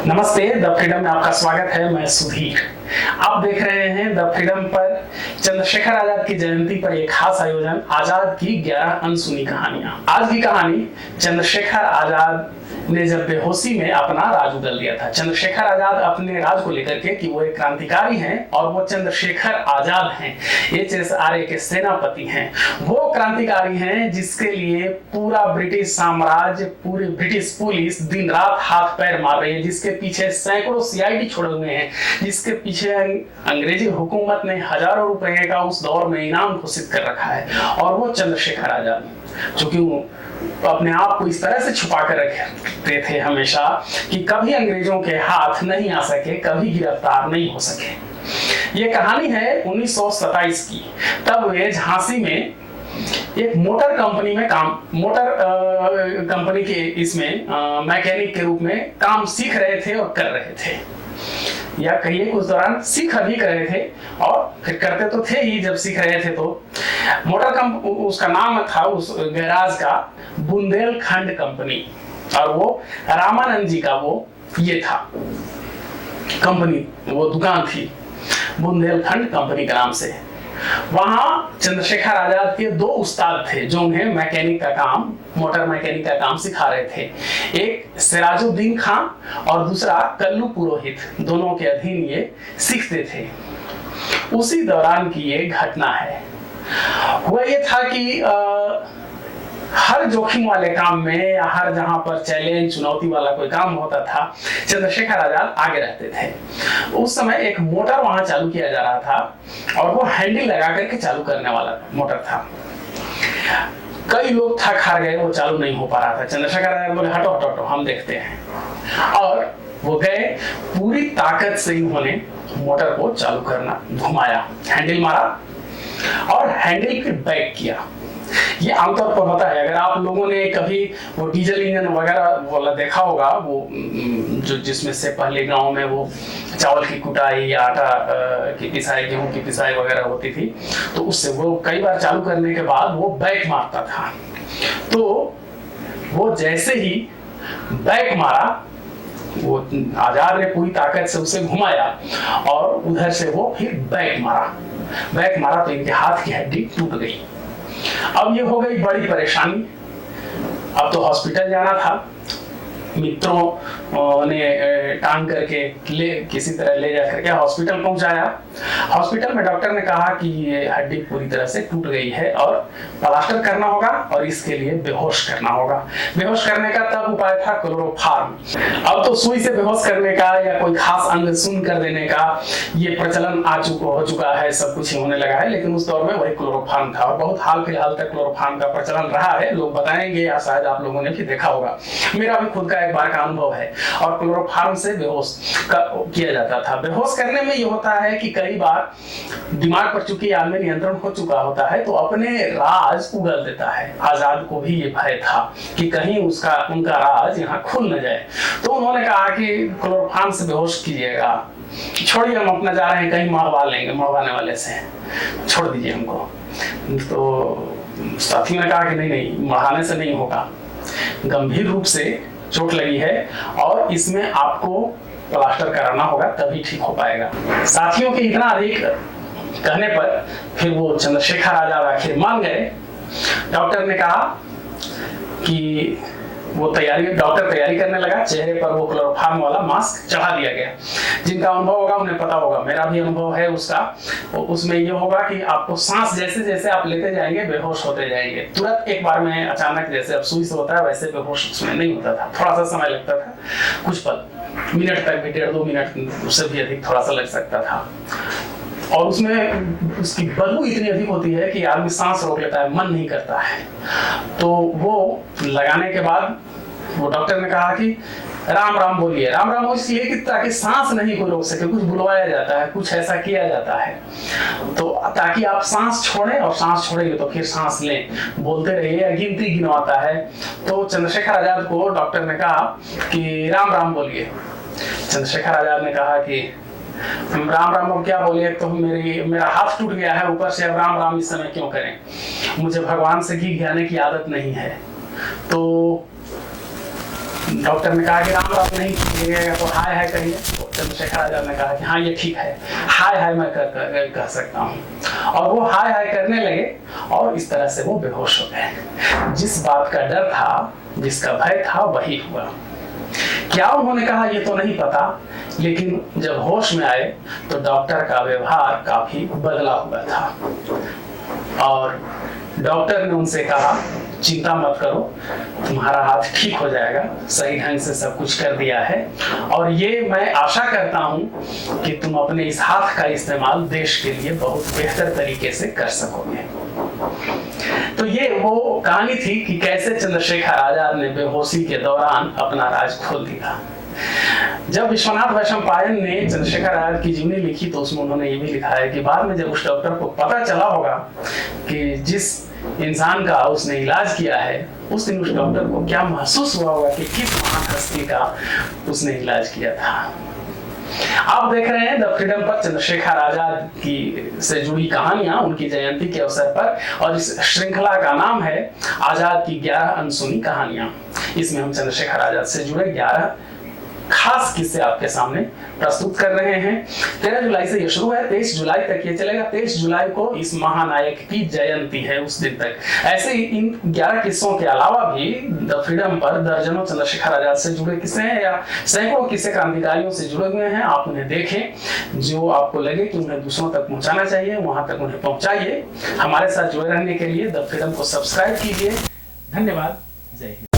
नमस्ते, the freedom में आपका स्वागत है। मैं सुधीर। आप देख रहे हैं द फ्रीडम पर चंद्रशेखर आजाद की जयंती पर एक खास आयोजन, आजाद की 11 अनसुनी कहानियां। आज की कहानी चंद्रशेखर आजाद ने जब बेहोशी में अपना राज उगल दिया था। चंद्रशेखर आजाद अपने राज को लेकर के कि वो एक क्रांतिकारी हैं और वो चंद्रशेखर आजाद हैं, HSRA के सेनापति हैं। वो क्रांतिकारी हैं जिसके लिए पूरा ब्रिटिश साम्राज्य, पूरी ब्रिटिश पुलिस दिन रात हाथ पैर मार रही है, जिसके पीछे सैकड़ों CID छोड़े हुए हैं, जिसके पीछे अंग्रेजी हुकूमत ने हजारों रुपए का उस दौर में इनाम घोषित कर रखा है। और वो चंद्रशेखर आजाद, चूंकि वो अपने आप को इस तरह से छुपा कर रखते थे हमेशा कि कभी अंग्रेजों के हाथ नहीं आ सके, कभी गिरफ्तार नहीं हो सके। ये कहानी है 1927 की। तब वे झांसी में एक मोटर कंपनी में कंपनी के इसमें मैकेनिक के रूप में काम सीख रहे थे और कर रहे थे, या कहिए उस दौरान सीख भी कर रहे थे और फिर करते तो थे ही। जब सीख रहे थे तो उसका नाम था उस गैराज का बुंदेलखंड कंपनी, और वो रामानंद जी का वो ये था कंपनी, वो दुकान थी बुंदेलखंड कंपनी के नाम से। वहां चंद्रशेखर आजाद के 2 उस्ताद थे जो उन्हें मैकेनिक का काम, मोटर मैकेनिक का काम सिखा रहे थे। एक सिराजुद्दीन खान और दूसरा कल्लू पुरोहित, दोनों के अधीन ये सीखते थे। उसी दौरान की ये घटना है। वह ये था कि हर जोखिम वाले काम में या हर जहां पर चैलेंज, चुनौती वाला कोई काम होता था, चंद्रशेखर आजाद आगे रहते थे। उस समय एक मोटर वहां चालू किया जा रहा था और वो हैंडल लगा करके चालू करने वाला मोटर था। कई लोग थक हार गए, वो चालू नहीं हो पा रहा था। चंद्रशेखर आजाद बोले हटो हटो हटो, हम देखते हैं। और वो गए, पूरी ताकत से उन्होंने मोटर को चालू करना, घुमाया, हैंडल मारा और हैंडल पे बैक किया। ये आमतौर पर होता है, अगर आप लोगों ने कभी वो डीजल इंजन वगैरह वाला देखा होगा, वो जो जिसमें से पहले गांव में वो चावल की कुटाई या आटा की पिसाई, गेहूं की पिसाई वगैरह होती थी, तो उससे वो कई बार चालू करने के बाद वो बैक मारता था। तो वो जैसे ही बैक मारा, वो आजाद ने पूरी ताकत से उसे घुमाया और उधर से वो फिर बैक मारा तो इनके हाथ की हड्डी टूट गई। अब ये हो गई बड़ी परेशानी। अब तो हॉस्पिटल जाना था। मित्रों ने टांग करके किसी तरह ले जा करके हॉस्पिटल पहुंचाया। हॉस्पिटल में डॉक्टर ने कहा कि ये हड्डी पूरी तरह से टूट गई है और प्लास्टर करना होगा और इसके लिए बेहोश करना होगा। बेहोश करने का तब उपाय था क्लोरोफार्म। अब तो सुई से बेहोश करने का या कोई खास अंग सुन कर देने का ये प्रचलन हो चुका है, सब कुछ होने लगा है, लेकिन उस दौर में वही क्लोरोफार्म था और बहुत हाल फिलहाल तक क्लोरोफार्म का प्रचलन रहा है। लोग बताएंगे या शायद आप लोगों ने भी देखा होगा। मेरा भी खुद का एक बार का अनुभव है। और क्लोरोफार्म से बेहोश किया जाता था। बेहोश करने में ये होता है कि कई बार दिमाग पर चूंकि आदमी नियंत्रण हो चुका होता है तो अपने राज उगल देता है। आजाद को भी ये भय था कि कहीं उनका राज यहाँ खुल न जाए। तो उन्होंने कहा कि क्लोरोफार्म से बेहोश कीजिएगा, छोड़िए, हम अपना जा रहे हैं, कहीं मरवा लेंगे, मरवाने वाले से छोड़ दीजिए हमको। तो साथियों ने कहा कि नहीं, मरवाने से नहीं होगा, गंभीर रूप से चोट लगी है और इसमें आपको प्लास्टर कराना होगा, तभी ठीक हो पाएगा। साथियों के इतना अधिक कहने पर फिर वो चंद्रशेखर आजाद आखिर मान गए। डॉक्टर ने कहा कि डॉक्टर तैयारी करने लगा। चेहरे पर वो क्लोरोफार्म वाला मास्क चढ़ा दिया गया। जिनका अनुभव होगा उन्हें पता होगा, मेरा भी अनुभव है उसका। उसमें ये होगा कि आपको सांस जैसे जैसे आप लेते जाएंगे बेहोश होते जाएंगे। तुरंत एक बार में अचानक जैसे अब सुई से होता है वैसे बेहोश उसमें नहीं होता था, थोड़ा सा समय लगता था, कुछ पल, मिनट तक भी, 1.5-2 मिनट उससे भी अधिक थोड़ा सा लग सकता था। और उसमें उसकी बदबू इतनी अधिक होती है कि आदमी सांस रोक लेता है, मन नहीं करता है। तो वो लगाने के बाद वो डॉक्टर ने कहा कि राम राम बोलिए। राम राम इसलिए कि ताकि सांस नहीं कोई रोक सके, कुछ बुलवाया जाता है, कुछ ऐसा किया जाता है, तो ताकि आप सांस छोड़ें, और सांस छोड़ेंगे तो फिर सांस लें, बोलते रहिए या गिनती गिनवाता है। तो चंद्रशेखर आजाद को डॉक्टर ने कहा कि राम राम बोलिए। चंद्रशेखर आजाद ने कहा कि राम राम अब क्या बोलिए, तो मेरा हाथ टूट गया है, ऊपर से अब राम राम इस समय क्यों करें, मुझे भगवान से घी खाने की आदत नहीं है। तो डॉक्टर ने कहा कि राम राम नहीं कीजिएगा तो हाय हाय करिए। तो चंद्रशेखर आजाद ने कहा कि हाँ ये ठीक है, हाय हाय मैं कर सकता हूँ। और वो हाय हाय करने लगे और इस तरह से वो बेहोश हो गए। जिस बात का डर था, जिसका भय था, वही हुआ। क्या उन्होंने कहा ये तो नहीं पता, लेकिन जब होश में आए तो डॉक्टर का व्यवहार काफी बदला हुआ था और डॉक्टर ने उनसे कहा चिंता मत करो, तुम्हारा हाथ ठीक हो जाएगा, सही ढंग से सब कुछ कर दिया है और ये मैं आशा करता हूं कि तुम अपने इस हाथ का इस्तेमाल देश के लिए बहुत बेहतर तरीके से कर सकोगे। तो ये वो कहानी थी कि कैसे चंद्रशेखर आजाद ने बेहोशी के दौरान अपना राज खोल दिया। जब विश्वनाथ वैशंपायन ने चंद्रशेखर आजाद की जीवनी लिखी तो उसमें उन्होंने ये भी लिखा है कि बाद में जब उस डॉक्टर को पता चला होगा कि जिस इंसान का उसने इलाज किया है, उस दिन उस डॉक्टर को क्या महसूस हुआ होगा कि किस महान हस्ती का उसने इलाज किया था। आप देख रहे हैं द फ्रीडम पर चंद्रशेखर आजाद की से जुड़ी कहानियां उनकी जयंती के अवसर पर, और इस श्रृंखला का नाम है आजाद की 11 अनसुनी कहानियां। इसमें हम चंद्रशेखर आजाद से जुड़े 11 खास किस्से आपके सामने प्रस्तुत कर रहे हैं। 13 जुलाई से ये शुरू है, 23 जुलाई तक ये चलेगा। 23 जुलाई को इस महानायक की जयंती है, उस दिन तक। ऐसे ही इन 11 किस्सों के अलावा भी द फ्रीडम पर दर्जनों चंद्रशेखर आजाद से जुड़े किस्से हैं या सैकड़ों किस्से क्रांतिकारियों से जुड़े हुए हैं। आप उन्हें देखें, जो आपको लगे कि उन्हें दूसरों तक पहुंचाना चाहिए वहां तक उन्हें पहुंचाइए। हमारे साथ जुड़े रहने के लिए द फ्रीडम को सब्सक्राइब कीजिए। धन्यवाद। जय हिंद।